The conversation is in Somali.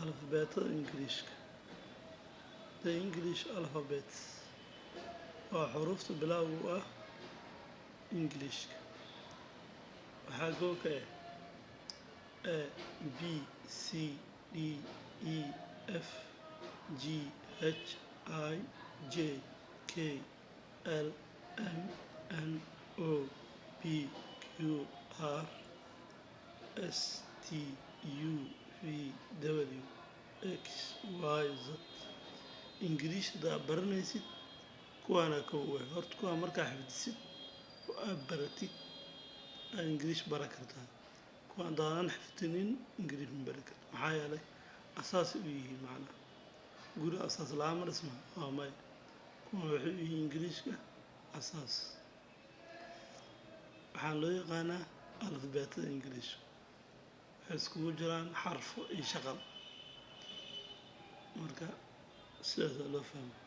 alifbeetada Ingiriishka. The English alphabet waa xuruufta bilowga u ah Ingiriishka. Waxaa koo ka ah A, B, C, D, E, F, G, H, I, J, K, L, M, N, O, P, Q, R, S, T, U, V, W, X, Y, Z. Ingiriish hadaa baranaysid kuwaana ka weyn. Horta kuwaa markaa xifdisid oo aad baratid aad Ingiriish baran kartaa. kuwa haddaadan xifdinin Ingiriish ma baran kartid. Maxaa yeelay asaas u yihiin macnaha. Guri asaas la'aan ma dhisma waa maya. kuwa waxay u yihiin Ingiriishka asaas. waxaan loo yaqaanaa alifbeetada Ingiriishka. waxay iskugu jiraan xarfo iyo shaqal. marka sidaasaa loo fahmaa.